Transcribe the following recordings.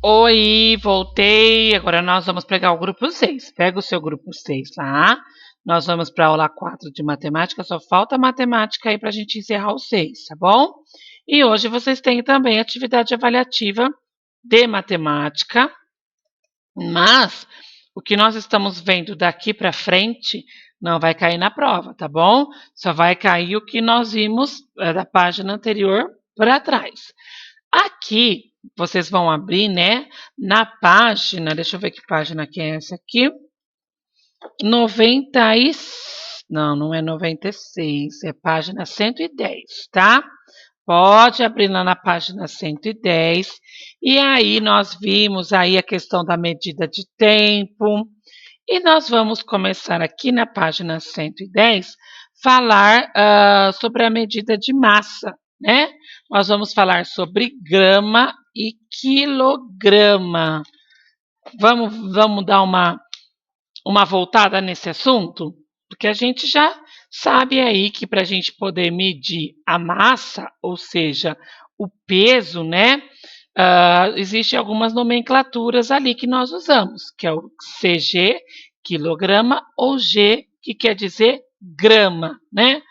Oi, voltei. Agora nós vamos pegar o grupo 6. Pega o seu grupo 6 lá. Nós vamos para a aula 4 de matemática. Só falta matemática aí para a gente encerrar o 6, tá bom? E hoje vocês têm também atividade avaliativa de matemática. Mas o que nós estamos vendo daqui para frente não vai cair na prova, tá bom? Só vai cair o que nós vimos da página anterior para trás. Aqui, vocês vão abrir, né, na página, deixa eu ver que página que é essa aqui, 90 e... não é 96, é página 110, tá? Pode abrir lá na página 110, e aí nós vimos aí a questão da medida de tempo, e nós vamos começar aqui na página 110, falar sobre a medida de massa, né? Nós vamos falar sobre grama e quilograma. Vamos dar uma voltada nesse assunto? Porque a gente já sabe aí que para a gente poder medir a massa, ou seja, o peso, né? Existem algumas nomenclaturas ali que nós usamos, que é o CG, quilograma, ou G, que quer dizer grama, né?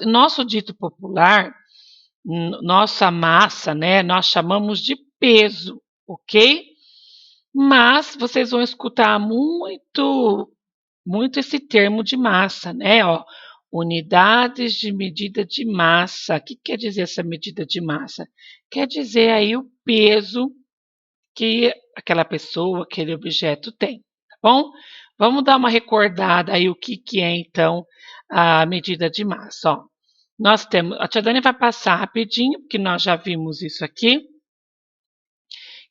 Nosso dito popular, nossa massa, né? Nós chamamos de peso, ok? Mas vocês vão escutar muito esse termo de massa, né? Ó, unidades de medida de massa. O que quer dizer essa medida de massa? Quer dizer aí o peso que aquela pessoa, aquele objeto tem, tá bom? Vamos dar uma recordada aí o que é então a medida de massa. Ó, nós temos, a tia Dani vai passar rapidinho, porque nós já vimos isso aqui.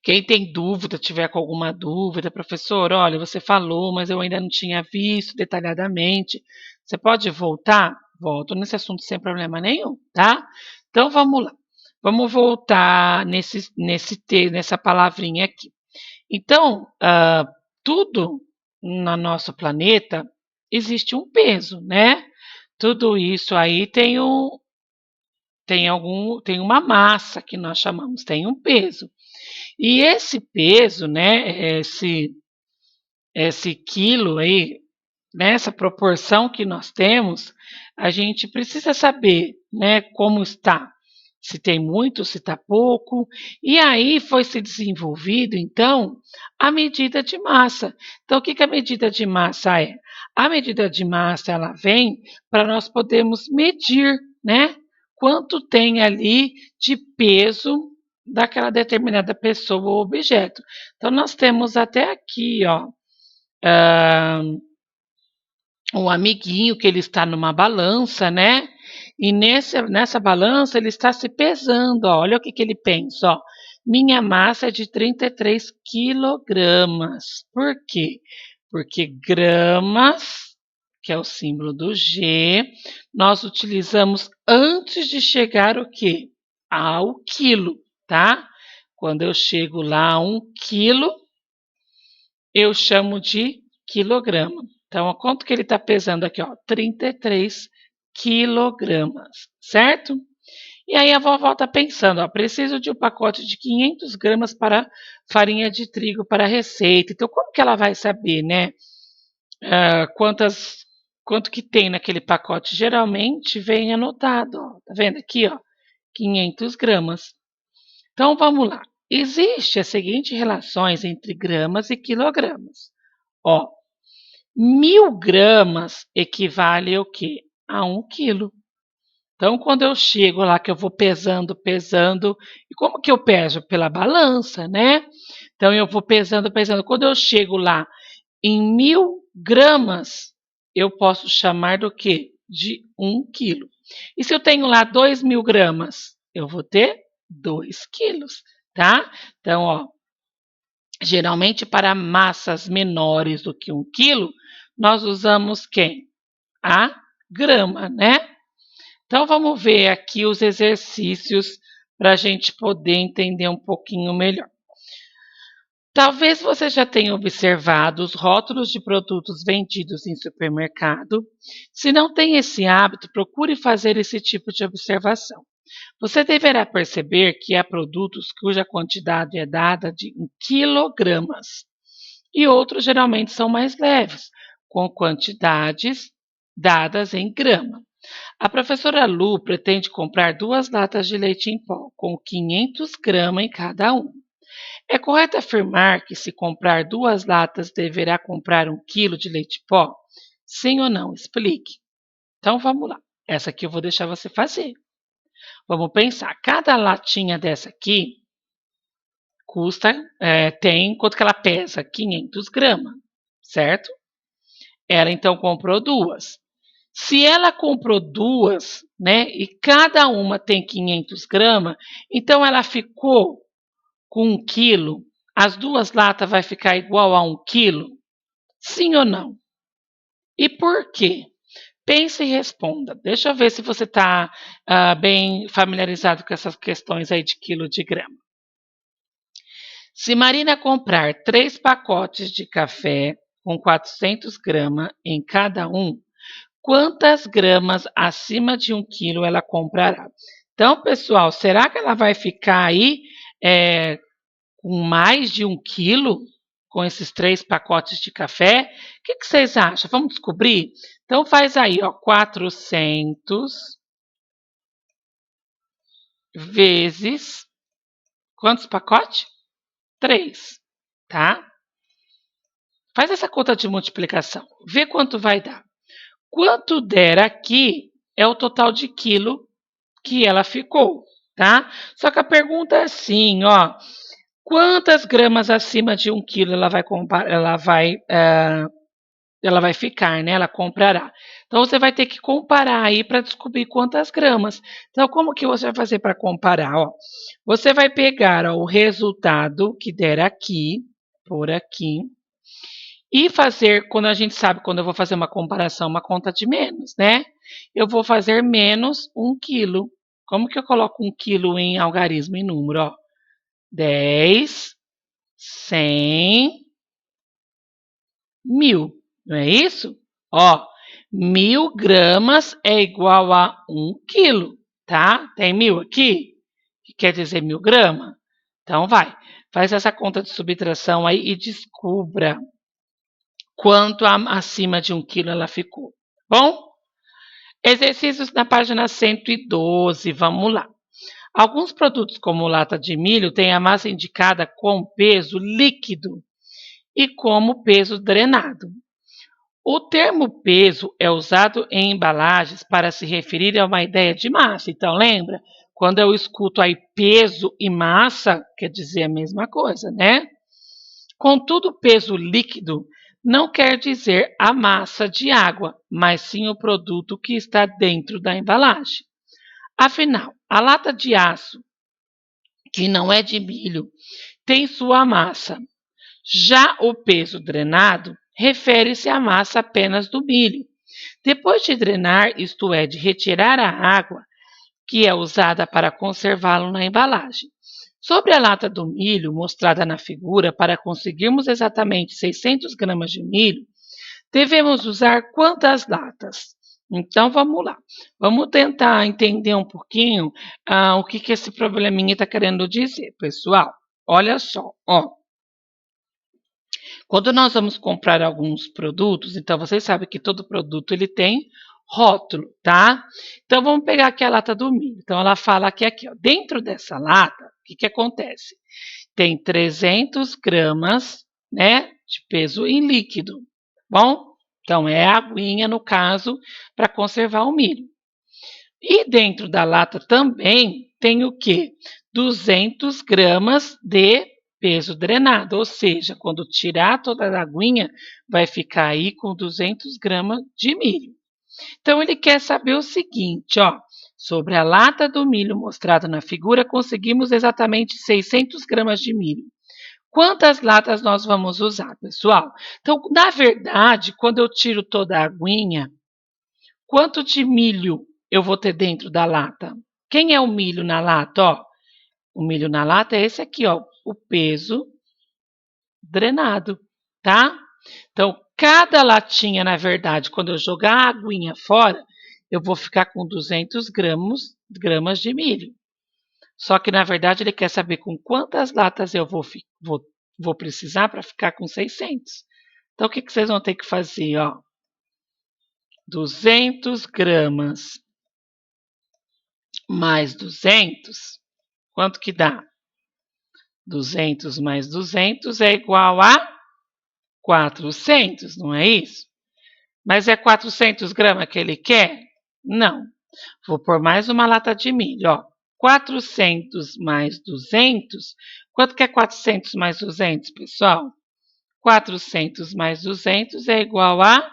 Quem tem dúvida, tiver com alguma dúvida, professor, olha, você falou, mas eu ainda não tinha visto detalhadamente. Você pode voltar? Volto nesse assunto sem problema nenhum, tá? Então vamos lá. Vamos voltar nessa palavrinha aqui. Então, tudo no nosso planeta existe um peso, né? Tudo isso aí tem uma massa que nós chamamos, tem um peso. E esse peso, né, esse quilo aí, nessa proporção que nós temos, a gente precisa saber, né, como está, se tem muito, se está pouco, e aí foi se desenvolvido, então, a medida de massa. Então, o que a medida de massa é? A medida de massa, ela vem para nós podermos medir, né, quanto tem ali de peso daquela determinada pessoa ou objeto. Então, nós temos até aqui, ó, um amiguinho que ele está numa balança, né? E nessa balança ele está se pesando, ó. Olha o que ele pensa, ó. Minha massa é de 33 quilogramas. Por quê? Porque gramas, que é o símbolo do G, nós utilizamos antes de chegar o quê? Ao quilo, tá? Quando eu chego lá a 1 quilo, eu chamo de quilograma. Então, ó, quanto que ele está pesando aqui? Ó, 33 quilogramas, certo? E aí a vovó está pensando, ó, preciso de um pacote de 500 gramas para farinha de trigo para a receita. Então, como que ela vai saber, né? Quanto que tem naquele pacote? Geralmente vem anotado, ó, tá vendo aqui, ó, 500 gramas. Então, vamos lá. Existe as seguintes relações entre gramas e quilogramas. Ó, 1000 gramas equivale ao quê? A 1 quilo. Então, quando eu chego lá, que eu vou pesando, e como que eu peso? Pela balança, né? Então, eu vou pesando. Quando eu chego lá em 1000 gramas, eu posso chamar do quê? De 1 quilo. E se eu tenho lá 2000 gramas, eu vou ter 2 quilos, tá? Então, ó, geralmente para massas menores do que 1 quilo, nós usamos quem? A grama, né? Então vamos ver aqui os exercícios para a gente poder entender um pouquinho melhor. Talvez você já tenha observado os rótulos de produtos vendidos em supermercado. Se não tem esse hábito, procure fazer esse tipo de observação. Você deverá perceber que há produtos cuja quantidade é dada em quilogramas e outros geralmente são mais leves, com quantidades dadas em grama. A professora Lu pretende comprar 2 latas de leite em pó, com 500 gramas em cada um. É correto afirmar que, se comprar 2 latas, deverá comprar 1 quilo de leite em pó? Sim ou não? Explique. Então vamos lá. Essa aqui eu vou deixar você fazer. Vamos pensar. Cada latinha dessa aqui tem quanto que ela pesa? 500 gramas, certo? Ela então comprou 2. Se ela comprou 2, né, e cada uma tem 500 gramas, então ela ficou com 1 quilo. As 2 latas vai ficar igual a 1 quilo? Sim ou não? E por quê? Pense e responda. Deixa eu ver se você está bem familiarizado com essas questões aí de quilo de grama. Se Marina comprar 3 pacotes de café com 400 gramas em cada um, quantas gramas acima de 1 quilo ela comprará? Então, pessoal, será que ela vai ficar aí com mais de 1 quilo com esses 3 pacotes de café? O que vocês acham? Vamos descobrir? Então, faz aí, ó, 400 vezes quantos pacotes? 3, tá? Faz essa conta de multiplicação, vê quanto vai dar. Quanto der aqui é o total de quilo que ela ficou, tá? Só que a pergunta é assim, ó, quantas gramas acima de 1 quilo ela vai ficar, né? Ela comprará. Então você vai ter que comparar aí para descobrir quantas gramas. Então como que você vai fazer para comparar? Ó, você vai pegar, ó, o resultado que der aqui, por aqui, e fazer, quando a gente sabe, quando eu vou fazer uma comparação, uma conta de menos, né? Eu vou fazer menos 1 quilo. Como que eu coloco 1 quilo em algarismo, em número? Ó? 10, 100, 1000. Não é isso? Ó, 1000 gramas é igual a 1 quilo, tá? Tem 1000 aqui? Que quer dizer 1000 gramas? Então vai, faz essa conta de subtração aí e descubra quanto acima de 1 quilo ela ficou. Bom? Exercícios na página 112, vamos lá. Alguns produtos, como lata de milho, têm a massa indicada com peso líquido e como peso drenado. O termo peso é usado em embalagens para se referir a uma ideia de massa. Então, lembra? Quando eu escuto aí peso e massa, quer dizer a mesma coisa, né? Contudo, peso líquido não quer dizer a massa de água, mas sim o produto que está dentro da embalagem. Afinal, a lata de aço, que não é de milho, tem sua massa. Já o peso drenado refere-se à massa apenas do milho. Depois de drenar, isto é, de retirar a água, que é usada para conservá-lo na embalagem. Sobre a lata do milho, mostrada na figura, para conseguirmos exatamente 600 gramas de milho, devemos usar quantas latas? Então vamos lá, vamos tentar entender um pouquinho o que esse probleminha está querendo dizer, pessoal. Olha só, ó. Quando nós vamos comprar alguns produtos, então vocês sabem que todo produto ele tem rótulo, tá? Então vamos pegar aqui a lata do milho. Então ela fala que aqui, ó, dentro dessa lata, o que acontece? Tem 300 gramas, né, de peso em líquido, bom? Então é a aguinha, no caso, para conservar o milho. E dentro da lata também tem o quê? 200 gramas de peso drenado, ou seja, quando tirar toda a aguinha, vai ficar aí com 200 gramas de milho. Então ele quer saber o seguinte, ó, sobre a lata do milho mostrada na figura, conseguimos exatamente 600 gramas de milho. Quantas latas nós vamos usar, pessoal? Então, na verdade, quando eu tiro toda a aguinha, quanto de milho eu vou ter dentro da lata? Quem é o milho na lata? Ó, o milho na lata é esse aqui, ó, o peso drenado, tá? Então, cada latinha, na verdade, quando eu jogar a aguinha fora, eu vou ficar com 200 gramas de milho. Só que, na verdade, ele quer saber com quantas latas eu vou precisar para ficar com 600. Então, o que vocês vão ter que fazer? Ó? 200 gramas mais 200, quanto que dá? 200 mais 200 é igual a 400, não é isso? Mas é 400 gramas que ele quer? Não. Vou pôr mais uma lata de milho, ó. 400 mais 200. Quanto que é 400 mais 200, pessoal? 400 mais 200 é igual a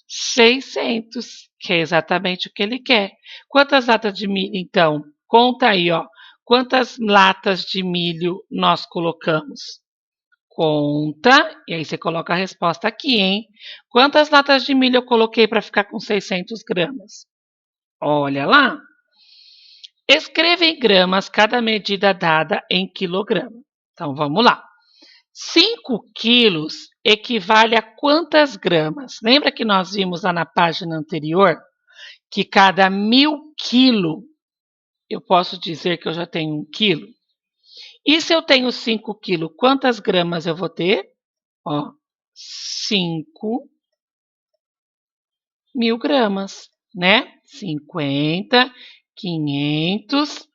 600, que é exatamente o que ele quer. Quantas latas de milho, então? Conta aí, ó. Quantas latas de milho nós colocamos? Conta, e aí você coloca a resposta aqui, hein? Quantas latas de milho eu coloquei para ficar com 600 gramas? Olha lá. Escreva em gramas cada medida dada em quilograma. Então, vamos lá. 5 quilos equivale a quantas gramas? Lembra que nós vimos lá na página anterior que cada 1000 quilos eu posso dizer que eu já tenho 1 quilo? E se eu tenho 5 quilos, quantas gramas eu vou ter? Ó, 5.000 gramas, né? 50, 500,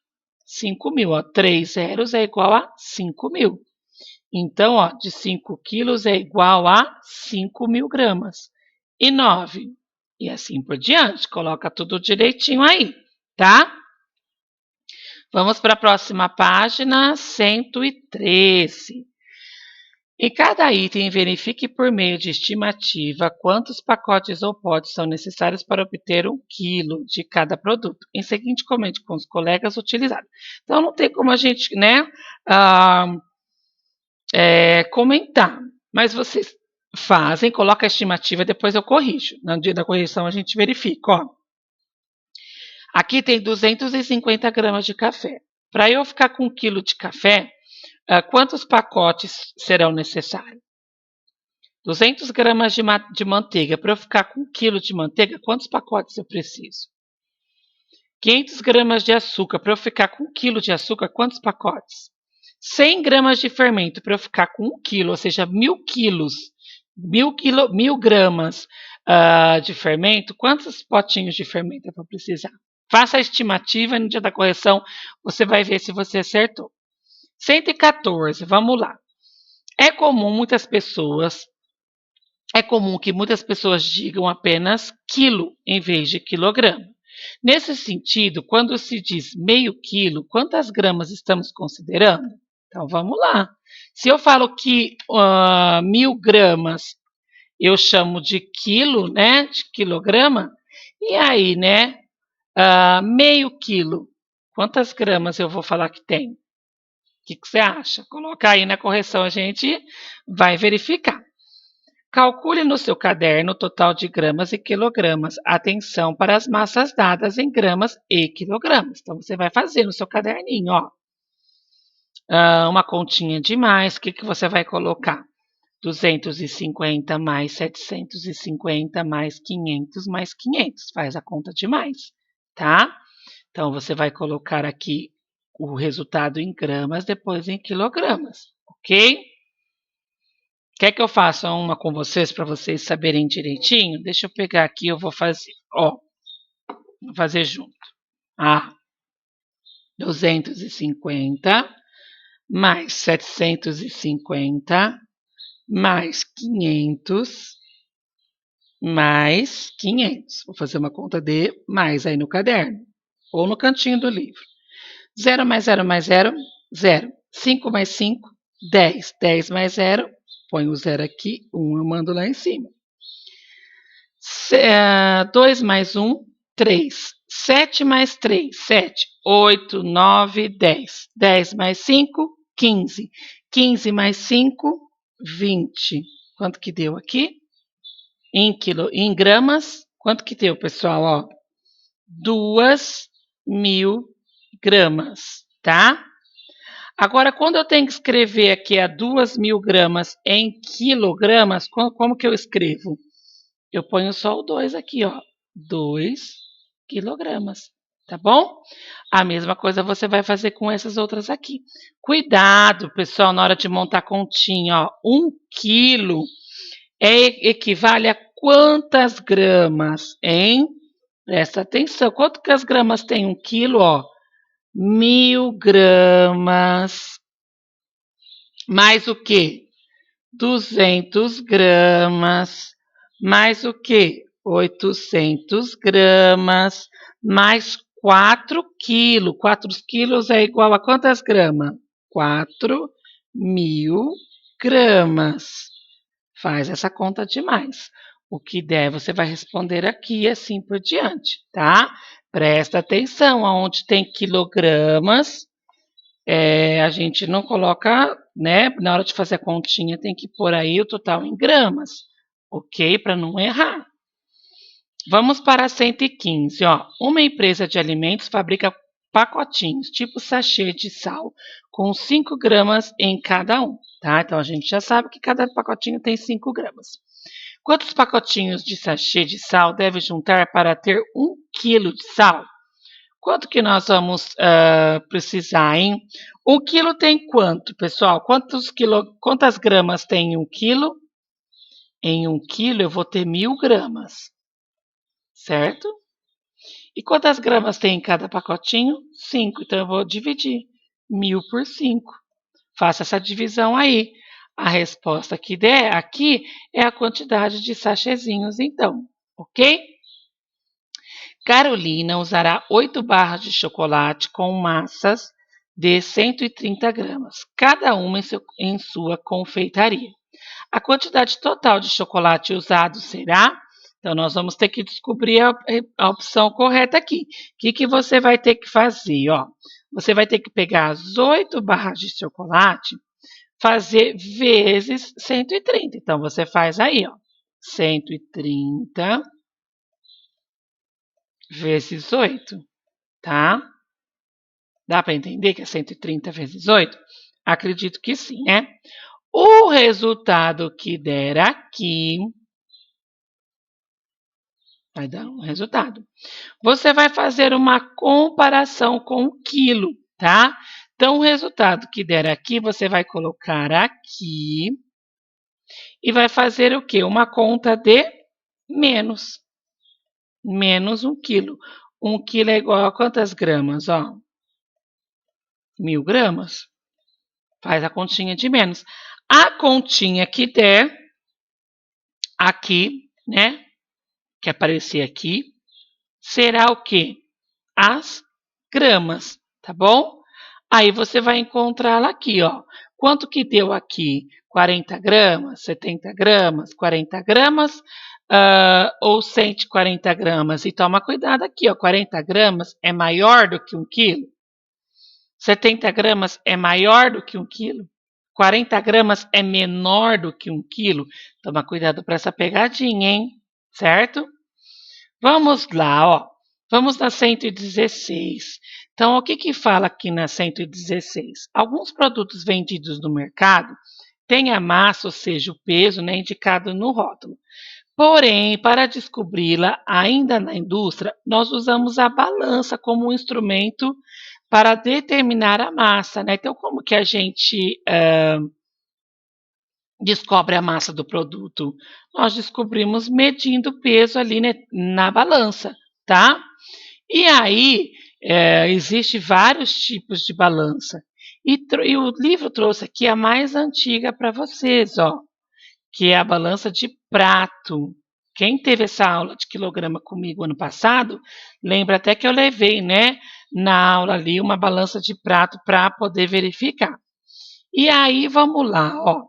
5.000. Ó, 3 zeros é igual a 5.000. Então, ó, de 5 quilos é igual a 5.000 gramas. E 9. E assim por diante. Coloca tudo direitinho aí, tá? Vamos para a próxima página, 113. Em cada item, verifique por meio de estimativa quantos pacotes ou potes são necessários para obter 1 quilo de cada produto. Em seguinte, comente com os colegas utilizados. Então, não tem como a gente, né, comentar, mas vocês fazem, coloca a estimativa, depois eu corrijo. No dia da correção, a gente verifica. Ó. Aqui tem 250 gramas de café. Para eu ficar com 1 quilo de café, quantos pacotes serão necessários? 200 gramas de manteiga. Para eu ficar com 1 quilo de manteiga, quantos pacotes eu preciso? 500 gramas de açúcar. Para eu ficar com 1 quilo de açúcar, quantos pacotes? 100 gramas de fermento. Para eu ficar com 1 quilo, ou seja, 1.000 quilos, 1.000 gramas de fermento, quantos potinhos de fermento eu vou precisar? Faça a estimativa e no dia da correção você vai ver se você acertou. 114, vamos lá. É comum que muitas pessoas digam apenas quilo em vez de quilograma. Nesse sentido, quando se diz meio quilo, quantas gramas estamos considerando? Então vamos lá. Se eu falo que 1.000 gramas eu chamo de quilo, né? De quilograma, e aí, né? Meio quilo, quantas gramas eu vou falar que tem? O que você acha? Coloca aí na correção, a gente vai verificar. Calcule no seu caderno o total de gramas e quilogramas. Atenção para as massas dadas em gramas e quilogramas. Então, você vai fazer no seu caderninho, ó. Uma continha de mais, o que você vai colocar? 250 mais 750 mais 500 mais 500. Faz a conta de mais, tá? Então, você vai colocar aqui o resultado em gramas, depois em quilogramas, ok? Quer que eu faça uma com vocês para vocês saberem direitinho? Deixa eu pegar aqui, eu vou fazer. Ó, vou fazer junto. 250 mais 750 mais 500 mais 500. Vou fazer uma conta de mais aí no caderno ou no cantinho do livro. 0 mais 0 mais 0, 0. 5 mais 5, 10. 10 mais 0, põe o 0 aqui, 1 eu mando lá em cima. 2 mais 1, 3. 7 mais 3, 7. 8, 9, 10. 10 mais 5, 15. 15 mais 5, 20. Quanto que deu aqui? Em gramas, quanto que deu, pessoal? Ó, 2.000 gramas, tá? Agora, quando eu tenho que escrever aqui a 2.000 gramas em quilogramas, como que eu escrevo? Eu ponho só o 2 aqui, ó. 2 quilogramas, tá bom? A mesma coisa você vai fazer com essas outras aqui. Cuidado, pessoal, na hora de montar a continha, ó, 1 quilo equivale a quantas gramas, hein? Presta atenção, quanto que as gramas tem 1 quilo, ó? 1000 gramas, mais o quê? 200 gramas, mais o quê? 800 gramas, mais 4 quilos. 4 quilos é igual a quantas gramas? 4.000 gramas. Faz essa conta de mais. O que der, você vai responder aqui e assim por diante, tá? Presta atenção, aonde tem quilogramas, a gente não coloca, né? Na hora de fazer a continha, tem que pôr aí o total em gramas, ok? Para não errar. Vamos para 115, ó. Uma empresa de alimentos fabrica pacotinhos, tipo sachê de sal, com 5 gramas em cada um, tá? Então a gente já sabe que cada pacotinho tem 5 gramas. Quantos pacotinhos de sachê de sal deve juntar para ter 1 quilo de sal? Quanto que nós vamos precisar, hein? 1 quilo tem quanto, pessoal? Quantas gramas tem em 1 quilo? Em 1 quilo eu vou ter 1000 gramas, certo? E quantas gramas tem em cada pacotinho? 5. Então eu vou dividir 1000 por 5. Faça essa divisão aí. A resposta que der aqui é a quantidade de sachêzinhos, então, ok? Carolina usará 8 barras de chocolate com massas de 130 gramas, cada uma em sua confeitaria. A quantidade total de chocolate usado será? Então, nós vamos ter que descobrir a opção correta aqui. O que você vai ter que fazer? Ó? Você vai ter que pegar as 8 barras de chocolate, fazer vezes 130. Então, você faz aí, ó, 130 vezes 8, tá? Dá para entender que é 130 vezes 8? Acredito que sim, né? O resultado que der aqui vai dar um resultado. Você vai fazer uma comparação com o quilo, tá? Então, o resultado que der aqui, você vai colocar aqui e vai fazer o quê? Uma conta de menos. Menos 1 quilo. 1 quilo é igual a quantas gramas? Ó, 1000 gramas. Faz a continha de menos. A continha que der aqui, né? Que aparecer aqui, será o quê? As gramas, tá bom? Aí você vai encontrá-la aqui, ó. Quanto que deu aqui? 40 gramas, 70 gramas, 40 gramas ou 140 gramas? E toma cuidado aqui, ó. 40 gramas é maior do que 1 quilo? 70 gramas é maior do que 1 quilo? 40 gramas é menor do que 1 quilo? Toma cuidado para essa pegadinha, hein? Certo? Vamos lá, ó. Vamos na 116. Então, o que que fala aqui na 116? Alguns produtos vendidos no mercado têm a massa, ou seja, o peso, né, indicado no rótulo. Porém, para descobri-la ainda na indústria, nós usamos a balança como um instrumento para determinar a massa, né? Então, como que a gente descobre a massa do produto? Nós descobrimos medindo o peso ali, né, na balança, tá? E aí, existe vários tipos de balança. E o livro trouxe aqui a mais antiga para vocês, ó, que é a balança de prato. Quem teve essa aula de quilograma comigo ano passado, lembra até que eu levei, né, na aula ali uma balança de prato para poder verificar. E aí, vamos lá, ó.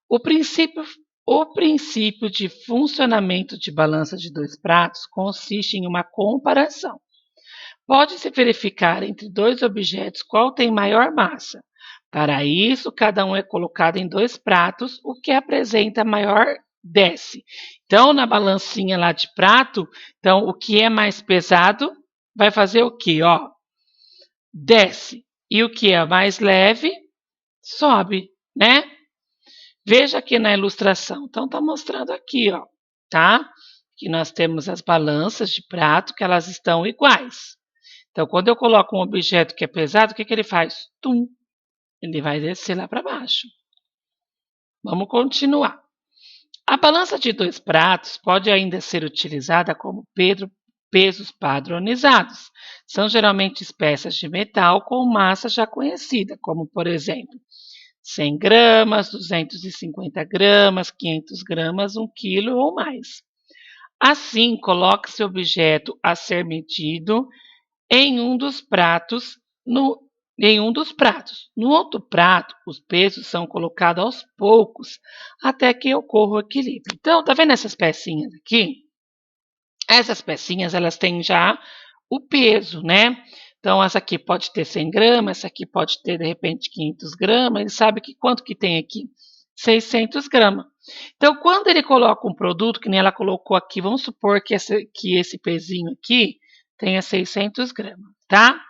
O princípio, o princípio de funcionamento de balança de 2 pratos consiste em uma comparação. Pode-se verificar entre 2 objetos qual tem maior massa. Para isso, cada um é colocado em 2 pratos, o que apresenta maior desce. Então, na balancinha lá de prato, então o que é mais pesado vai fazer o quê? Ó, desce. E o que é mais leve sobe, né? Veja aqui na ilustração. Então, está mostrando aqui, ó, tá? que nós temos as balanças de prato que elas estão iguais. Então, quando eu coloco um objeto que é pesado, o que ele faz? Tum, ele vai descer lá para baixo. Vamos continuar. A balança de 2 pratos pode ainda ser utilizada como pesos padronizados. São geralmente peças de metal com massa já conhecida, como, por exemplo, 100 gramas, 250 gramas, 500 gramas, 1 quilo ou mais. Assim, coloque-se o objeto a ser medido em um dos pratos. No outro prato, os pesos são colocados aos poucos até que ocorra o equilíbrio. Então, tá vendo essas pecinhas aqui? Essas pecinhas, elas têm já o peso, né? Então, essa aqui pode ter 100 gramas, essa aqui pode ter, de repente, 500 gramas. Ele sabe que quanto que tem aqui? 600 gramas. Então, quando ele coloca um produto, que nem ela colocou aqui, vamos supor que esse pezinho aqui tenha 600 gramas, tá?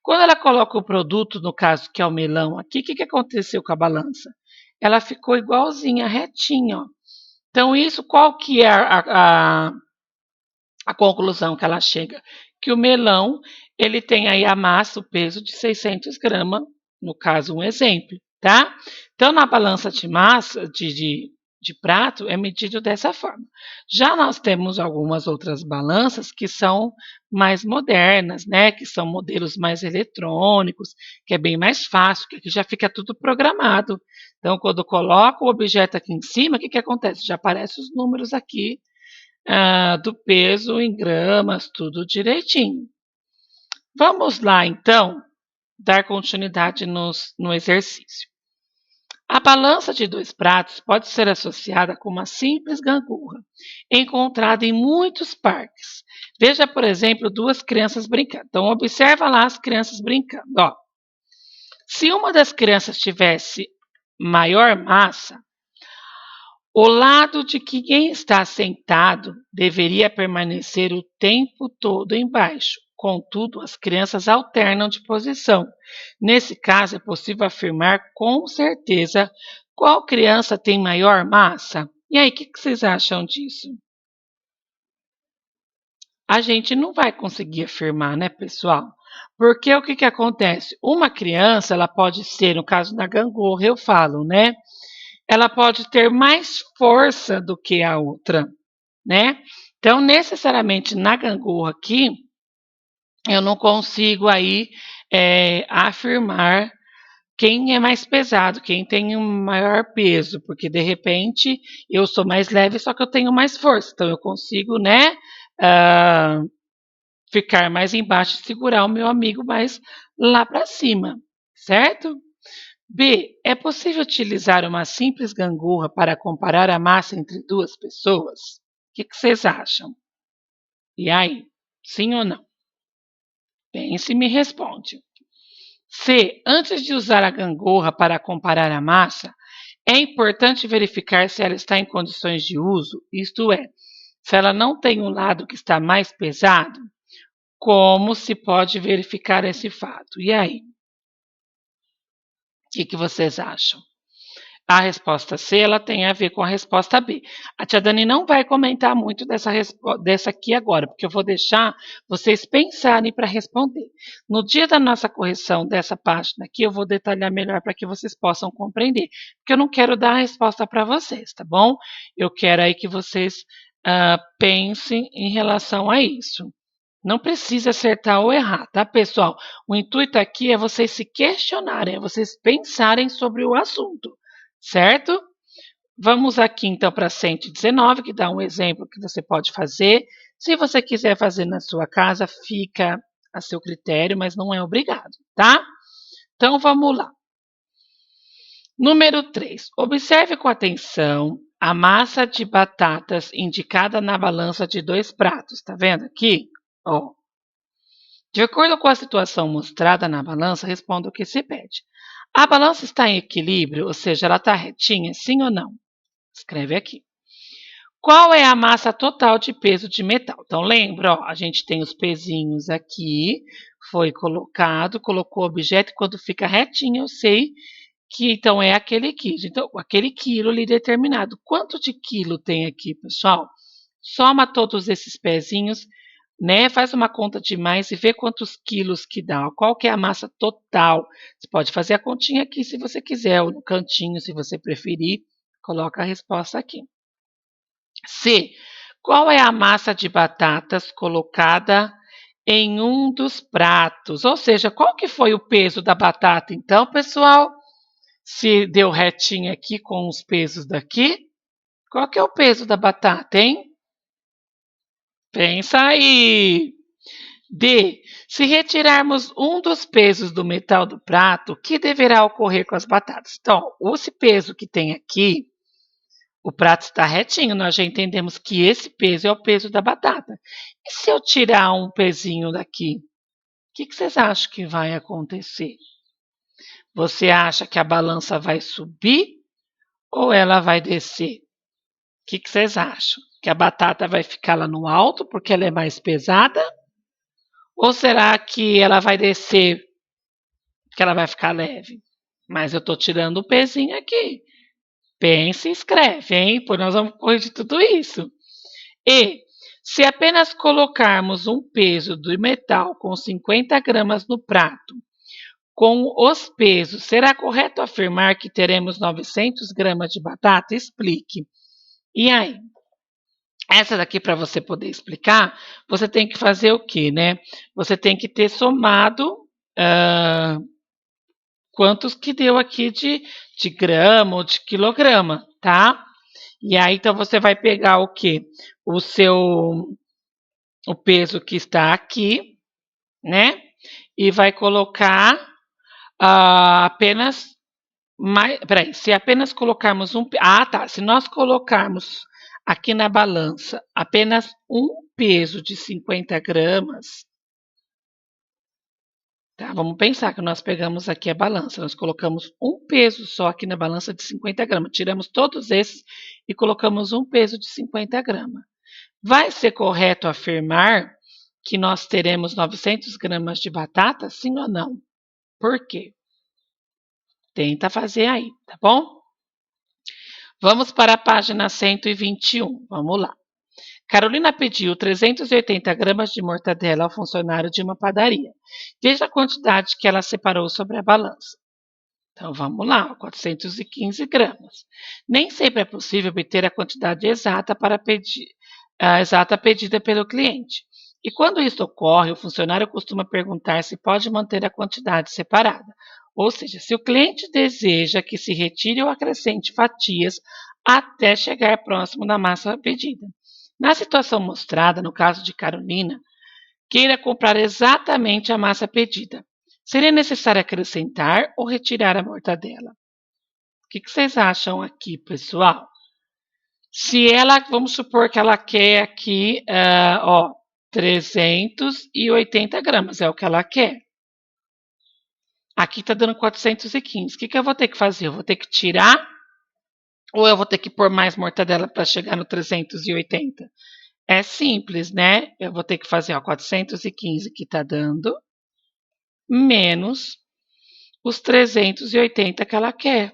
Quando ela coloca o produto, no caso que é o melão aqui, o que aconteceu com a balança? Ela ficou igualzinha, retinha, ó. Então, isso, qual que é a conclusão que ela chega? Que o melão, ele tem aí a massa, o peso de 600 gramas, no caso, um exemplo, tá? Então, na balança de massa, de prato, é medido dessa forma. Já nós temos algumas outras balanças que são mais modernas, né? Que são modelos mais eletrônicos, que é bem mais fácil, que aqui já fica tudo programado. Então, quando eu coloco o objeto aqui em cima, o que acontece? Já aparecem os números aqui do peso em gramas, tudo direitinho. Vamos lá, então, dar continuidade no exercício. A balança de 2 pratos pode ser associada com uma simples gangorra, encontrada em muitos parques. Veja, por exemplo, 2 crianças brincando. Então, observa lá as crianças brincando. Ó. Se uma das crianças tivesse maior massa, o lado de quem está sentado deveria permanecer o tempo todo embaixo. Contudo, as crianças alternam de posição. Nesse caso, é possível afirmar com certeza qual criança tem maior massa. E aí, o que vocês acham disso? A gente não vai conseguir afirmar, né, pessoal? Porque o que acontece? Uma criança, ela pode ser, no caso da gangorra, eu falo, né? Ela pode ter mais força do que a outra, né? Então, necessariamente na gangorra aqui, eu não consigo aí afirmar quem é mais pesado, quem tem um maior peso, porque de repente eu sou mais leve, só que eu tenho mais força, então eu consigo, né, ficar mais embaixo e segurar o meu amigo mais lá para cima, certo? B. É possível utilizar uma simples gangorra para comparar a massa entre 2 pessoas? O que vocês acham? E aí, sim ou não? Pense e me responde. C. Antes de usar a gangorra para comparar a massa, é importante verificar se ela está em condições de uso, isto é, se ela não tem um lado que está mais pesado. Como se pode verificar esse fato? E aí? O que vocês acham? A resposta C, ela tem a ver com a resposta B. A tia Dani não vai comentar muito dessa aqui agora, porque eu vou deixar vocês pensarem para responder. No dia da nossa correção dessa página aqui, eu vou detalhar melhor para que vocês possam compreender, porque eu não quero dar a resposta para vocês, tá bom? Eu quero aí que vocês pensem em relação a isso. Não precisa acertar ou errar, tá, pessoal? O intuito aqui é vocês se questionarem, é vocês pensarem sobre o assunto, certo? Vamos aqui então para 119, que dá um exemplo que você pode fazer. Se você quiser fazer na sua casa, fica a seu critério, mas não é obrigado, tá? Então vamos lá. Número 3. Observe com atenção a massa de batatas indicada na balança de 2 pratos. Tá vendo aqui? Ó. De acordo com a situação mostrada na balança, responda o que se pede. A balança está em equilíbrio, ou seja, ela está retinha, sim ou não? Escreve aqui. Qual é a massa total de peso de metal? Então, lembra, ó, a gente tem os pezinhos aqui, foi colocado, colocou o objeto, e quando fica retinho, eu sei que então é aquele quilo. Então, aquele quilo ali determinado. Quanto de quilo tem aqui, pessoal? soma todos esses pezinhos, né? Faz uma conta de mais e vê quantos quilos que dá. Qual que é a massa total? Você pode fazer a continha aqui se você quiser, ou no cantinho, se você preferir. Coloca a resposta aqui. C. Qual é a massa de batatas colocada em um dos pratos? Ou seja, qual que foi o peso da batata? Então, pessoal, se deu retinho aqui com os pesos daqui, qual que é o peso da batata, hein? Pensa aí. D. Se retirarmos um dos pesos do metal do prato, o que deverá ocorrer com as batatas? Então, esse peso que tem aqui, o prato está retinho, nós já entendemos que esse peso é o peso da batata. E se eu tirar um pezinho daqui, o que vocês acham que vai acontecer? Você acha que a balança vai subir ou ela vai descer? O que vocês acham? Que a batata vai ficar lá no alto porque ela é mais pesada? Ou será que ela vai descer porque ela vai ficar leve? Mas eu estou tirando o pezinho aqui. Pense e escreve, hein? Pois nós vamos corrigir tudo isso. E se apenas colocarmos um peso do metal com 50 gramas no prato, com os pesos, será correto afirmar que teremos 900 gramas de batata? Explique. E aí? Essa daqui, para você poder explicar, você tem que fazer o quê, né? Você tem que ter somado quantos que deu aqui de grama ou de quilograma, tá? E aí, então, você vai pegar o quê? O peso que está aqui, né? E vai colocar apenas mais. Peraí, se apenas colocarmos um. Ah, tá. Se nós colocarmos aqui na balança apenas um peso de 50 gramas, tá? Vamos pensar que nós pegamos aqui a balança, nós colocamos um peso só aqui na balança de 50 gramas, tiramos todos esses e colocamos um peso de 50 gramas. Vai ser correto afirmar que nós teremos 900 gramas de batata, sim ou não? Por quê? Tenta fazer aí, tá bom? Vamos para a página 121. Vamos lá. Carolina pediu 380 gramas de mortadela ao funcionário de uma padaria. Veja a quantidade que ela separou sobre a balança. Então vamos lá, 415 gramas. Nem sempre é possível obter a quantidade exata para pedir, a exata pedida pelo cliente. E quando isso ocorre, o funcionário costuma perguntar se pode manter a quantidade separada. Ou seja, se o cliente deseja que se retire ou acrescente fatias até chegar próximo da massa pedida. Na situação mostrada, no caso de Carolina, queira comprar exatamente a massa pedida. Seria necessário acrescentar ou retirar a mortadela? O que vocês acham aqui, pessoal? Se ela, vamos supor que ela quer aqui, 380 gramas, é o que ela quer. Aqui está dando 415. O que eu vou ter que fazer? Eu vou ter que tirar ou eu vou ter que pôr mais mortadela para chegar no 380? É simples, né? Eu vou ter que fazer 415 que está dando, menos os 380 que ela quer.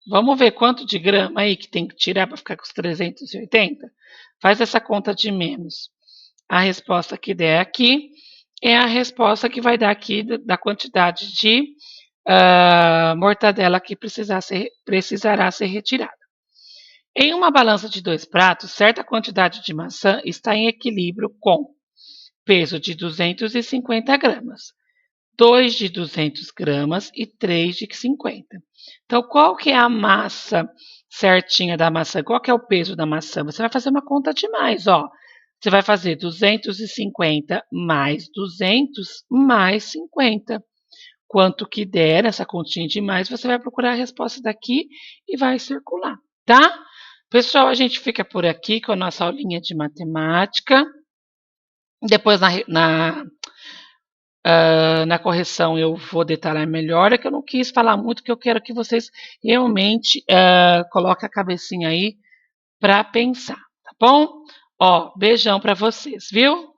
Vamos ver quanto de grama aí que tem que tirar para ficar com os 380? Faz essa conta de menos. A resposta que der aqui é a resposta que vai dar aqui da quantidade de mortadela que precisará ser retirada. Em uma balança de 2 pratos, certa quantidade de maçã está em equilíbrio com peso de 250 gramas, 2 de 200 gramas e 3 de 50. Então, qual que é a massa certinha da maçã? Qual que é o peso da maçã? Você vai fazer uma conta de mais, ó. Você vai fazer 250 mais 200 mais 50. Quanto que der essa continha de mais, você vai procurar a resposta daqui e vai circular, tá? Pessoal, a gente fica por aqui com a nossa aulinha de matemática. Depois na correção eu vou detalhar melhor, é que eu não quis falar muito, que eu quero que vocês realmente coloquem a cabecinha aí para pensar, tá bom? Ó, beijão para vocês, viu?